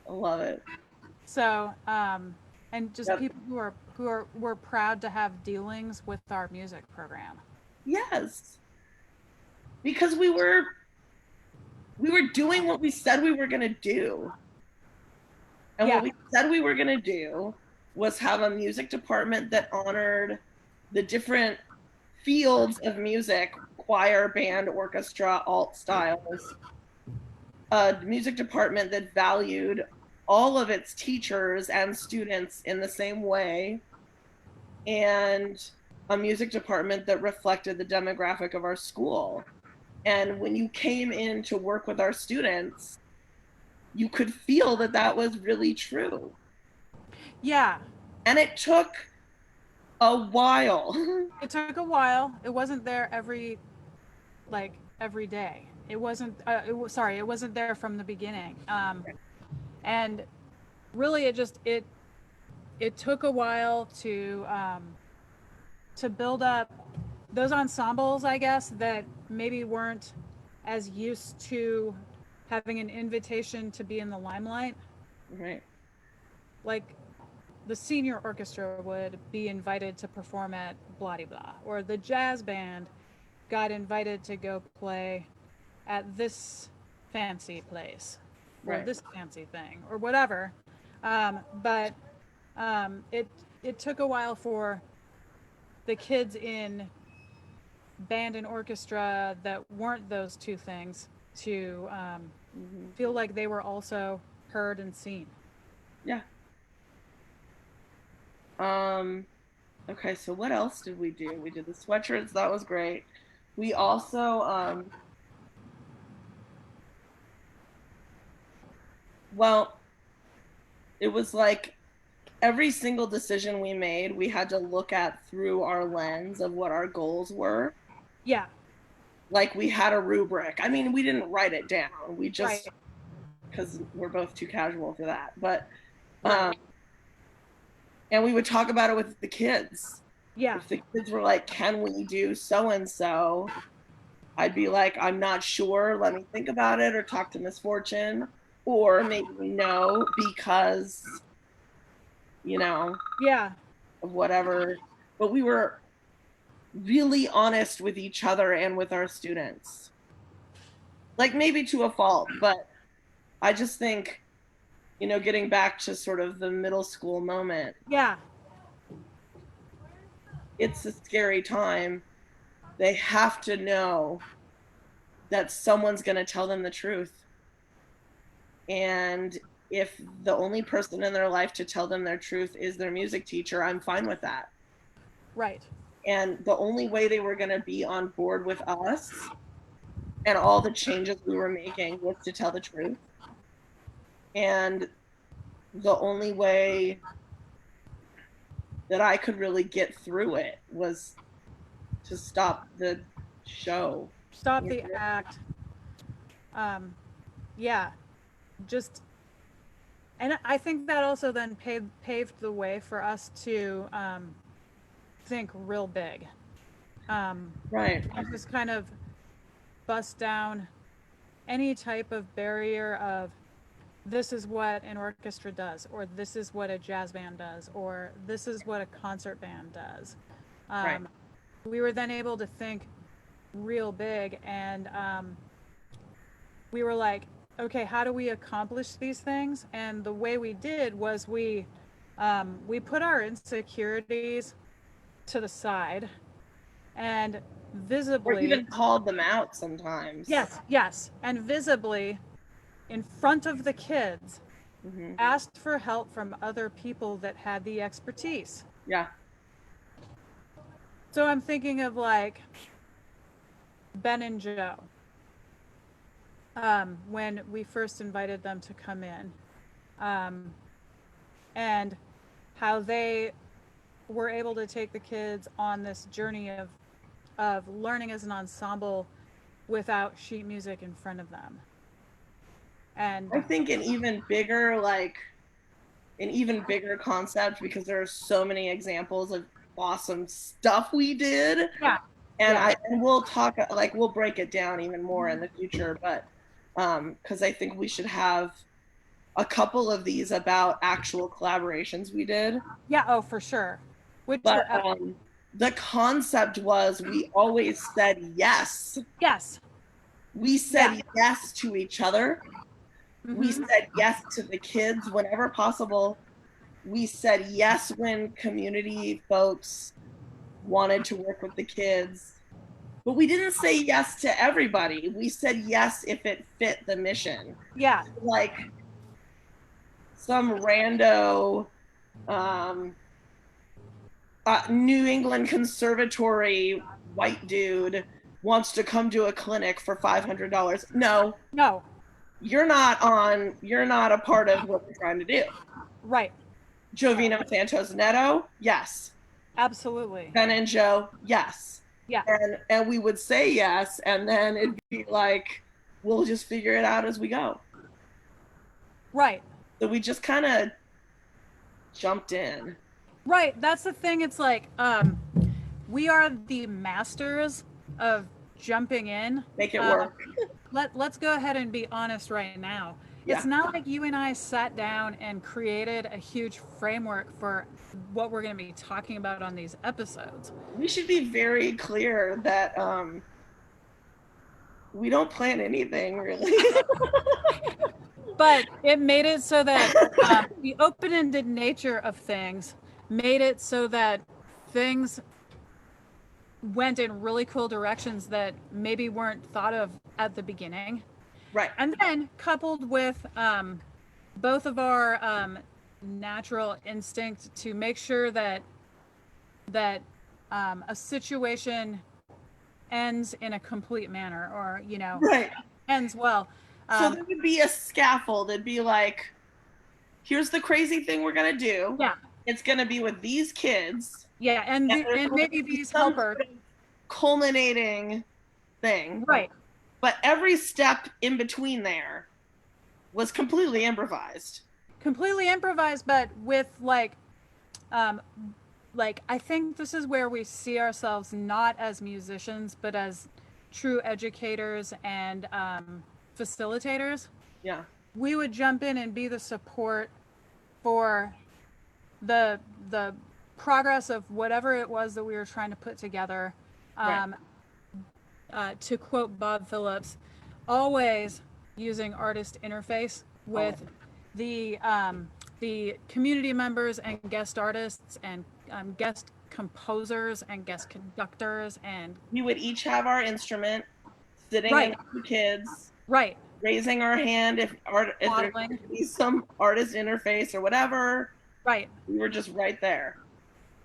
I love it. So, and just Yep. people who are were proud to have dealings with our music program. Yes, because we were doing what we said we were going to do. And what Yeah, we said we were going to do was have a music department that honored the different fields of music, choir, band, orchestra, alt styles, a music department that valued all of its teachers and students in the same way, and a music department that reflected the demographic of our school. And when you came in to work with our students, you could feel that that was really true. yeah. And it took a while. It took a while. It wasn't there every day. It wasn't. Sorry, it wasn't there from the beginning. And really, it took a while to build up those ensembles, I guess, that maybe weren't as used to having an invitation to be in the limelight. Right. Like the senior orchestra would be invited to perform at blah blah, or the jazz band got invited to go play at this fancy place, or Right. this fancy thing, or whatever. But it took a while for the kids in band and orchestra that weren't those two things to Mm-hmm. feel like they were also heard and seen. Yeah. Um, okay, so what else did we do? We did the sweatshirts, that was great. We also, well, it was like every single decision we made, we had to look at through our lens of what our goals were. Yeah, Like we had a rubric. I mean, we didn't write it down. We just, right, because we're both too casual for that. But, um, right. and we would talk about it with the kids. Yeah, If the kids were like, can we do so and so? I'd be like, I'm not sure. Let me think about it or talk to Miss Fortune. Or maybe no, because, you know, yeah, of whatever. But we were really honest with each other and with our students. Like maybe to a fault, but I just think, getting back to sort of the middle school moment, yeah, it's a scary time. They have to know that someone's going to tell them the truth. And if the only person in their life to tell them their truth is their music teacher, I'm fine with that. right. And the only way they were going to be on board with us and all the changes we were making was to tell the truth. And the only way that I could really get through it was to stop the show. Stop You the know? act. Yeah, just, and I think that also then paved the way for us to think real big. Um, Right, and just kind of bust down any type of barrier of this is what an orchestra does, or this is what a jazz band does, or this is what a concert band does. right, Um, we were then able to think real big, and we were like, okay, how do we accomplish these things? And the way we did was we put our insecurities to the side and or visibly, even called them out sometimes. yes, and visibly in front of the kids Hmm. asked for help from other people that had the expertise. Yeah, So I'm thinking of like Ben and Joe. when we first invited them to come in, um, and how they were able to take the kids on this journey of learning as an ensemble without sheet music in front of them. And I think an even bigger concept, because there are so many examples of awesome stuff we did. yeah, And yeah, we'll talk, like, we'll break it down even more in the future, but because I think we should have a couple of these about actual collaborations we did. yeah. Oh, for sure. Which But were epic. the concept was we always said yes. Yes. We Yeah. said yes to each other. We Mm-hmm. said yes to the kids whenever possible. We said yes when community folks wanted to work with the kids. But we didn't say yes to everybody. We said yes if it fit the mission. Yeah. Like some rando um, New England conservatory white dude wants to come to a clinic for $500. No, No. you're not a part of what we're trying to do. Right. Jovino Santos Neto, yes. Absolutely. Ben and Joe, yes. Yeah. And we would say yes, and then it'd be like, we'll just figure it out as we go. Right. So we just kind of jumped in. Right. That's the thing. It's like we are the masters of jumping in. Make it Um, work. let's go ahead and be honest right now. It's Yeah. not like you and I sat down and created a huge framework for what we're going to be talking about on these episodes. We should be very clear that we don't plan anything really. But it made it so that the open-ended nature of things made it so that things went in really cool directions that maybe weren't thought of at the beginning. Right. And then coupled with both of our natural instinct to make sure that a situation ends in a complete manner, or Right. ends well. So there would be a scaffold. It'd be like, here's the crazy thing we're gonna do. Yeah. It's gonna be with these kids. Yeah, and maybe these helpers. Sort of culminating thing. Right. But every step in between there was completely improvised. Completely improvised, but with um, I think this is where we see ourselves not as musicians, but as true educators and facilitators. Yeah. We would jump in and be the support for the progress of whatever it was that we were trying to put together. Right. To quote Bob Phillips, always using artist interface with the community members and guest artists and guest composers and guest conductors, and We would each have our instrument, sitting right, in the kids, right, raising our hand if there could be some artist interface or whatever. right. We were just right there.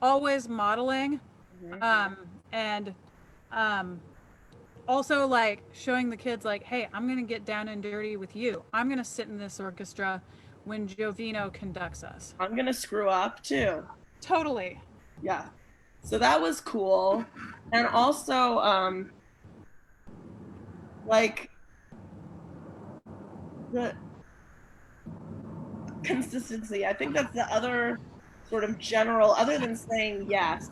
Always modeling, and also like showing the kids like, hey, I'm gonna get down and dirty with you. I'm gonna sit in this orchestra when Jovino conducts us. I'm gonna screw up too. Totally. Yeah. So that was cool. And also, like the consistency. I think that's the other sort of general, other than saying yes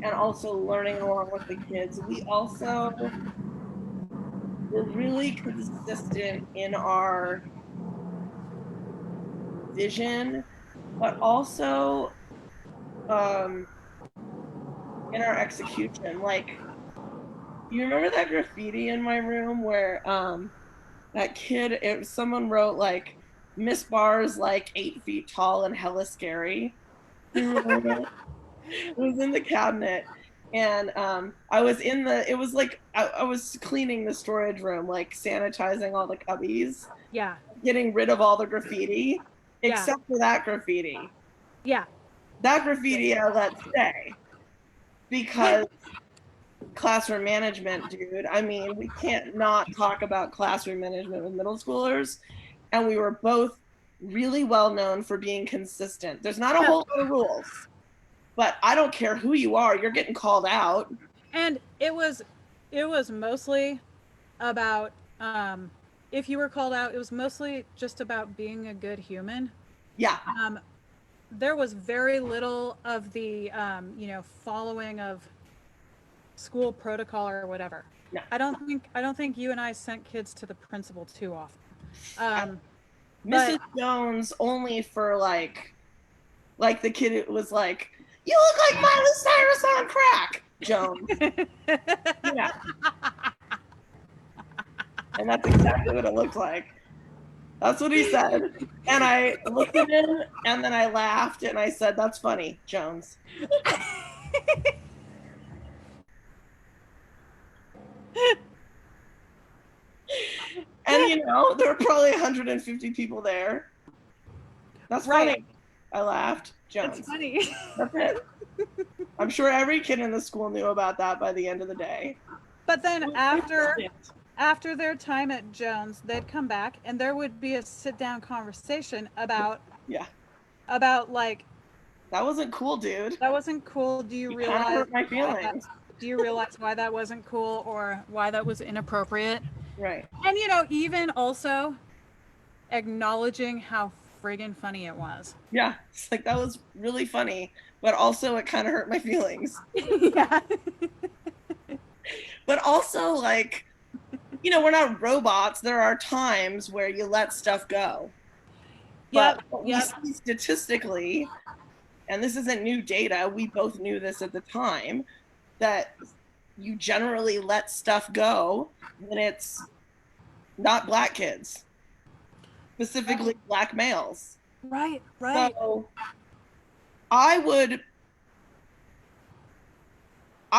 and also learning along with the kids, we also were really consistent in our vision, but also in our execution. Like, you remember that graffiti in my room where that kid, someone wrote like, Miss Barr's like 8 feet tall and hella scary. It was in the cabinet. And I was in the, it was like, I was cleaning the storage room, like sanitizing all the cubbies, Yeah. getting rid of all the graffiti, Yeah. except for that graffiti. Yeah. That graffiti I let stay because classroom management, dude. I mean, we can't not talk about classroom management with middle schoolers. And we were both really well known for being consistent. There's not a Yep. whole lot of rules, but I don't care who you are, you're getting called out. And it was mostly about if you were called out, it was mostly just about being a good human. Yeah. Um, there was very little of the following of school protocol or whatever. No. I don't think you and I sent kids to the principal too often. Um, Mrs. but Jones only for like the kid was like, "You look like Miley Cyrus on crack," Jones. Yeah, and that's exactly what it looked like. That's what he said. And I looked at him and then I laughed and I said, "That's funny, Jones." And there were probably 150 people there. That's right, funny. I laughed. it's Jones. funny. That's it. I'm sure every kid in the school knew about that by the end of the day. But then after their time at Jones, they'd come back and there would be a sit down conversation about Yeah, like that wasn't cool, dude. that wasn't cool. Do you You kind of realize hurt my why that? feelings. Do you realize why that wasn't cool or why that was inappropriate? Right. And even also acknowledging how friggin' funny it was. Yeah, it's like that was really funny, but also it kind of hurt my feelings. Yeah. But also, like, we're not robots. There are times where you let stuff go. But Yep. what we Yep. see statistically, and this isn't new data, we both knew this at the time, that you generally let stuff go when it's not Black kids, specifically Black males. Right. Right. So I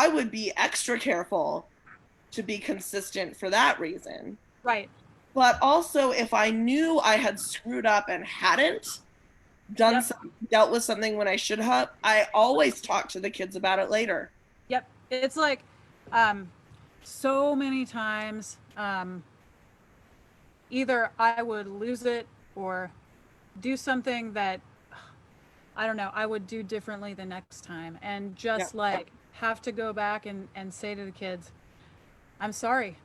would be extra careful to be consistent for that reason. Right. But also, if I knew I had screwed up and hadn't Yep. dealt with something when I should have, I always talk to the kids about it later. Yep. It's like so many times either I would lose it or do something that I don't know, I would do differently the next time and Yeah. just like have to go back and say to the kids, I'm sorry.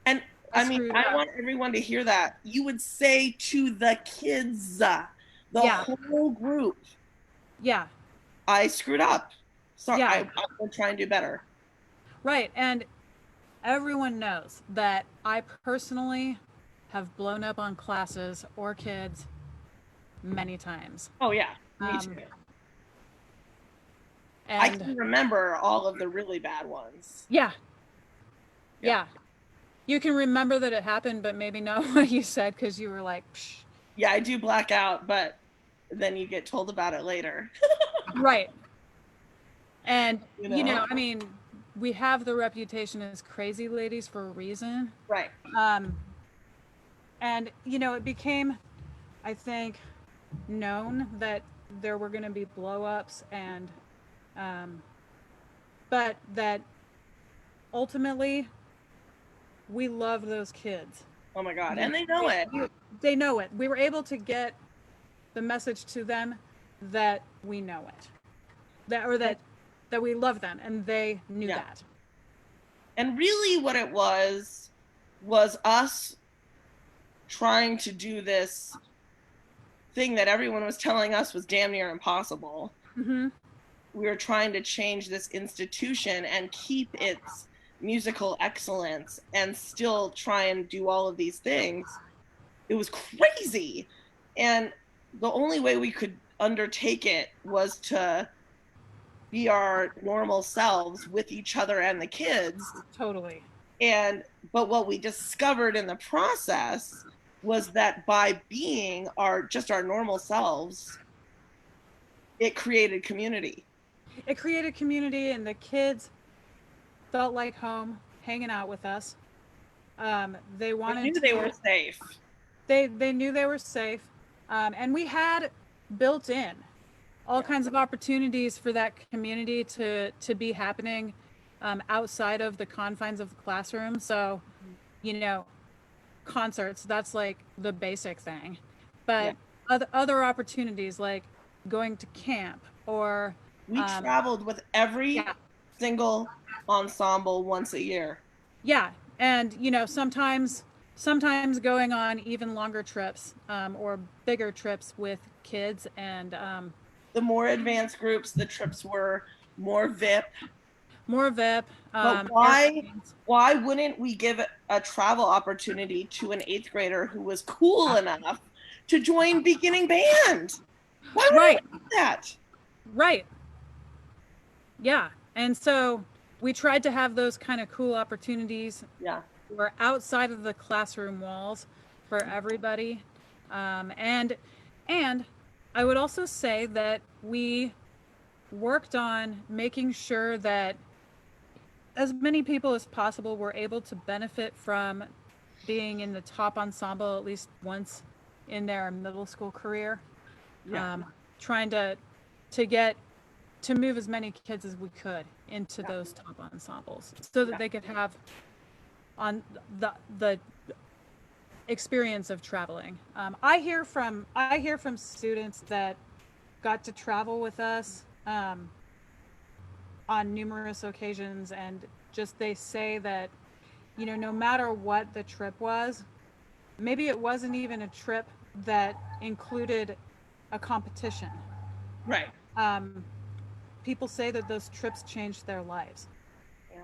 And I I mean, screwed I up. want everyone to hear that. You would say to the kids, the Yeah. whole group, Yeah. I screwed up. Sorry, Yeah. I will try and do better. Right. And everyone knows that I personally have blown up on classes or kids many times. Oh, yeah, me Um, too. I And can remember all of the really bad ones. yeah, Yeah. yeah. You can remember that it happened, but maybe not what you said because you were like, psh. Yeah, I do black out, but then you get told about it later. Right. And, You know? I mean, we have the reputation as crazy ladies for a reason. Right. And, it became, I think, known that there were going to be blow ups but that ultimately we love those kids. Oh my God. And they know it. They know it. We were able to get the message to them that we know it. That we love them and they knew that. And really what it was us trying to do this thing that everyone was telling us was damn near impossible. Mm-hmm. We were trying to change this institution and keep its musical excellence and still try and do all of these things. It was crazy. And the only way we could undertake it was to be our normal selves with each other and the kids. Totally. But what we discovered in the process was that by being our normal selves, it created community. It created community, and the kids felt like home, hanging out with us. They wanted. They knew they were safe. They knew they were safe, and we had built in all kinds of opportunities for that community to be happening outside of the confines of the classroom. So, you know, concerts, that's like the basic thing. Yeah. But other opportunities like going to camp or We um, traveled with every yeah, single ensemble once a year. yeah, and you know sometimes going on even longer trips or bigger trips with kids and The more advanced groups, the trips were more VIP. more VIP But airplanes. why wouldn't we give a travel opportunity to an eighth grader who was cool enough to join beginning band? Why would we Right, do that? right, yeah. And so we tried to have those kind of cool opportunities. Yeah. We're outside of the classroom walls for everybody, and I would also say that we worked on making sure that as many people as possible were able to benefit from being in the top ensemble at least once in their middle school career. Yeah. Um, trying to get to move as many kids as we could into Yeah. those top ensembles so that Yeah. they could have on the experience of traveling. I hear from students that got to travel with us on numerous occasions, and just they say that you know no matter what the trip was, maybe it wasn't even a trip that included a competition. Right. Um, People say that those trips changed their lives, Yeah.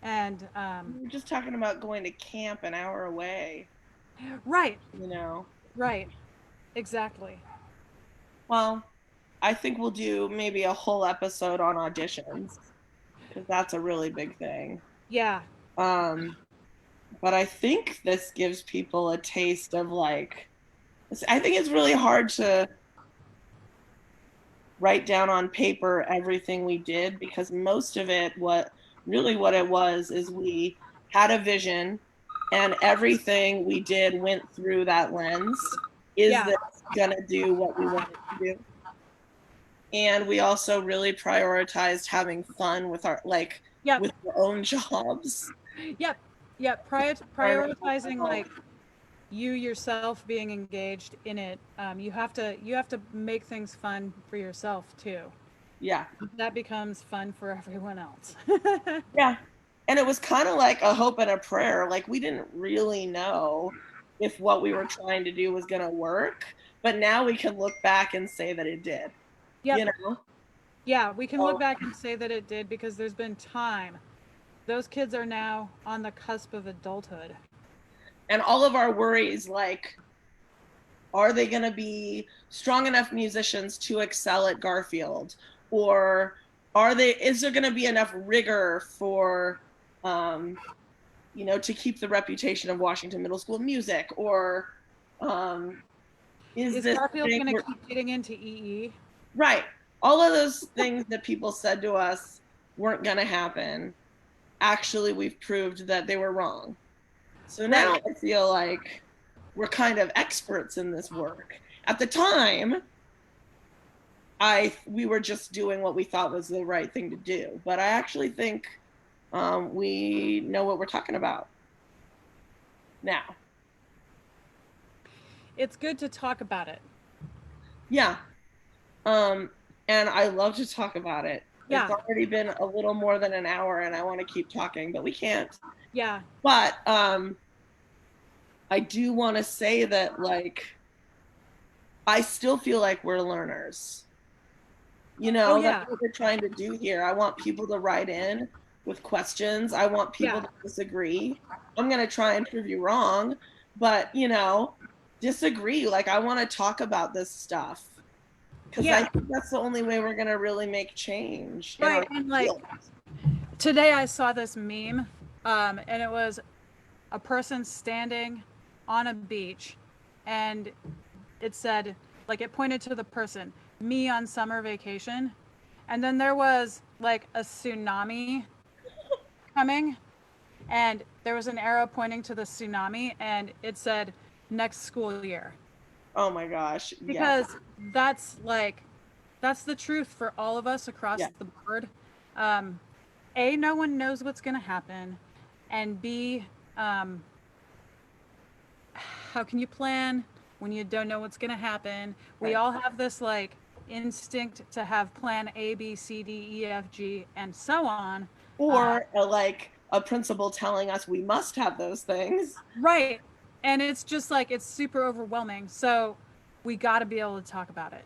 and We were just talking about going to camp an hour away, right, you know. right, exactly. Well, I think we'll do maybe a whole episode on auditions because that's a really big thing. Yeah, Um, but I think this gives people a taste of like, I think it's really hard to write down on paper everything we did because most of it, what it was is we had a vision and everything we did went through that lens. Is yeah, this gonna do what we want it to do? And we also really prioritized having fun with our like yep, with our own jobs. yep, yep. Prioritizing Environmental. like you yourself being engaged in it. You have to make things fun for yourself too. Yeah. That becomes fun for everyone else. Yeah. And it was kind of like a hope and a prayer. Like we didn't really know if what we were trying to do was going to work, but now we can look back and say that it did, Yep. you know? Yeah, we can look So, back and say that it did because there's been time. Those kids are now on the cusp of adulthood. and all of our worries, like, are they going to be strong enough musicians to excel at Garfield? Or is there going to be enough rigor for, um, to keep the reputation of Washington Middle School music? Or um, is Is this Garfield thing going to keep getting into EE? right? All of those things that people said to us weren't going to happen. Actually, we've proved that they were wrong. So now Right. I feel like we're kind of experts in this work. At the time, we were just doing what we thought was the right thing to do, but I actually think we know what we're talking about now. It's good to talk about it. Yeah, um, and I love to talk about it. It's Yeah. already been a little more than an hour, and I want to keep talking, but we can't. Yeah. But I do want to say that, like, I still feel like we're learners. Oh That's yeah. what we're trying to do here. I want people to write in with questions. I want people Yeah. to disagree. I'm going to try and prove you wrong, but, disagree. Like, I want to talk about this stuff because I Yeah. think that's the only way we're going to really make change in Right. our And like field. today I saw this meme and it was a person standing on a beach and it said like it pointed to the person, me on summer vacation. And then there was like a tsunami coming and there was an arrow pointing to the tsunami and it said next school year. Oh my gosh. Yes. Because that's like that's the truth for all of us across Yeah. the board. Um, A, no one knows what's going to happen, and B, um, how can you plan when you don't know what's going to happen? We Right. all have this like instinct to have plan A, B, C, D, E, F, G, and so on. Uh, Or like a principal telling us we must have those things. right. And it's just like, it's super overwhelming. So we got to be able to talk about it.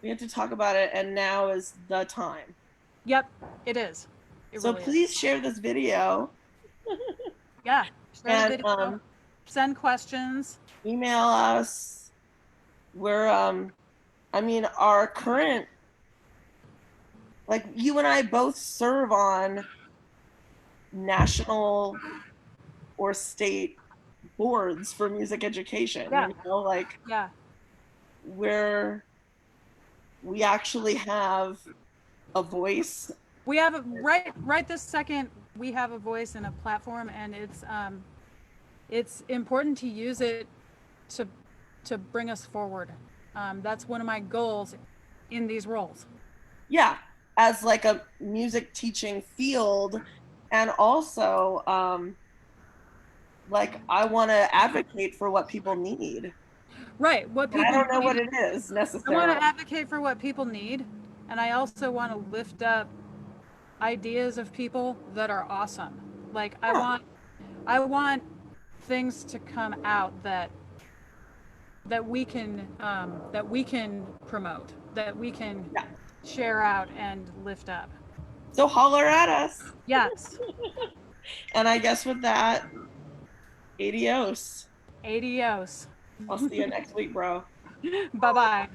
We have to talk about it, and now is the time. Yep, it is. It So really is. please share this video Yeah. Share the and video. Send questions. email us. We're I mean, our current, like, you and I both serve on national or state boards for music education, Yeah. like Yeah. where we actually have a voice. We have a, right this second we have a voice and a platform, and it's important to use it to bring us forward. That's one of my goals in these roles. Yeah, as like a music teaching field. And also, like, I want to advocate for what people need. Right, what And I people don't know what need. it is I want necessarily. to advocate for what people need, and I also want to lift up ideas of people that are awesome. Like Yeah, I want things to come out that we can promote, that we can yeah. share out and lift up. So holler at us. Yes. And I guess with that, adios. Adios. I'll see you next week, bro. Bye bye.